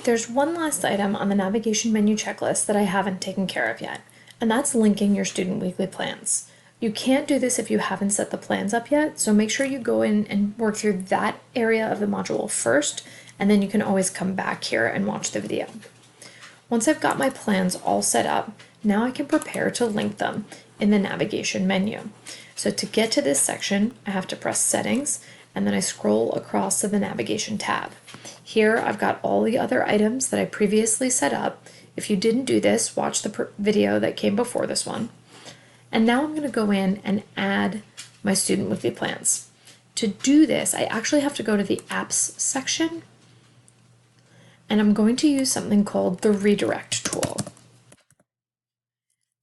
There's one last item on the navigation menu checklist that I haven't taken care of yet, and that's linking your student weekly plans. You can't do this if you haven't set the plans up yet, so make sure you go in and work through that area of the module first, and then you can always come back here and watch the video. Once I've got my plans all set up, now I can prepare to link them in the navigation menu. So to get to this section, I have to press Settings, and then I scroll across to the Navigation tab. Here I've got all the other items that I previously set up. If you didn't do this, watch the video that came before this one. And now I'm going to go in and add my student weekly plans. To do this, I actually have to go to the Apps section, and I'm going to use something called the Redirect tool.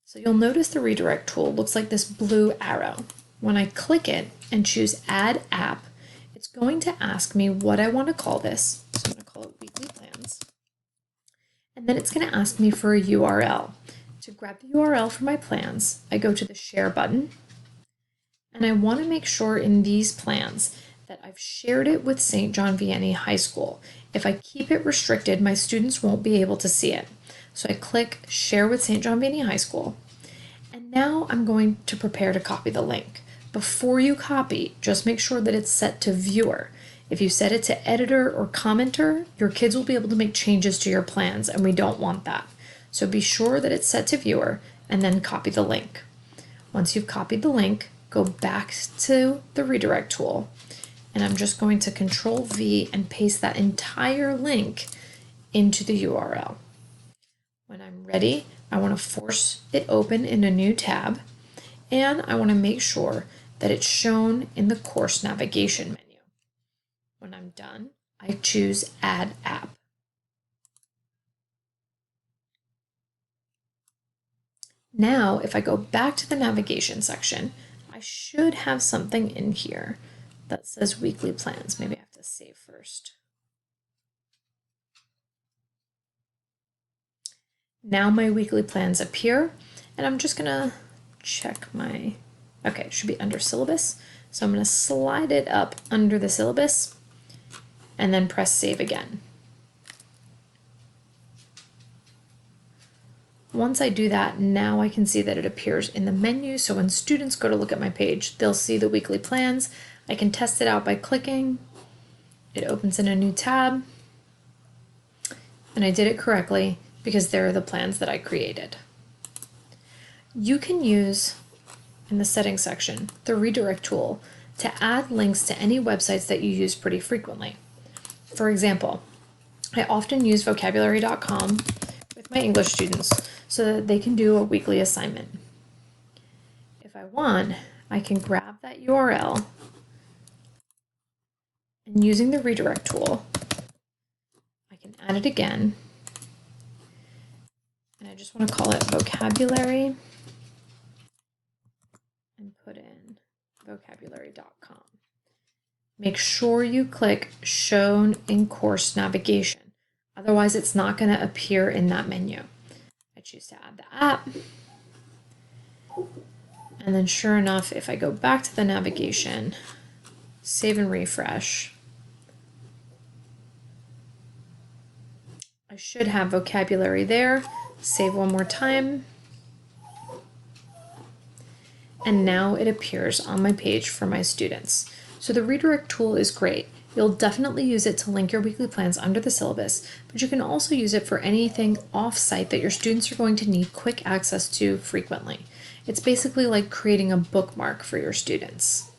So you'll notice the Redirect tool looks like this blue arrow. When I click it and choose Add App, it's going to ask me what I want to call this. So I'm going to call it Weekly Plans. And then it's going to ask me for a URL. To grab the URL for my plans, I go to the Share button, and I want to make sure in these plans that I've shared it with St. John Vianney High School. If I keep it restricted, my students won't be able to see it. So I click Share with St. John Vianney High School, and now I'm going to prepare to copy the link. Before you copy, just make sure that it's set to Viewer. If you set it to Editor or Commenter, your kids will be able to make changes to your plans, and we don't want that. So be sure that it's set to Viewer, and then copy the link. Once you've copied the link, go back to the Redirect tool, and I'm just going to Control V and paste that entire link into the URL. When I'm ready, I want to force it open in a new tab, and I want to make sure that it's shown in the course navigation menu. When I'm done, I choose Add App. Now, if I go back to the navigation section, I should have something in here that says weekly plans. Maybe I have to save first. Now my weekly plans appear, and I'm just gonna check my, okay, it should be under syllabus. So I'm gonna slide it up under the syllabus and then press save again. Once I do that, now I can see that it appears in the menu. So when students go to look at my page, they'll see the weekly plans. I can test it out by clicking. It opens in a new tab. And I did it correctly because there are the plans that I created. You can use, in the settings section, the Redirect tool to add links to any websites that you use pretty frequently. For example, I often use vocabulary.com with my English students so that they can do a weekly assignment. If I want, I can grab that URL, and using the Redirect tool, I can add it again, and I just want to call it vocabulary and put in vocabulary.com. Make sure you click Shown in Course Navigation, otherwise it's not going to appear in that menu. I choose to add the app, and then sure enough, if I go back to the navigation, save and refresh, I should have vocabulary there. Save one more time, and now it appears on my page for my students. So the Redirect tool is great. You'll definitely use it to link your weekly plans under the syllabus, but you can also use it for anything off-site that your students are going to need quick access to frequently. It's basically like creating a bookmark for your students.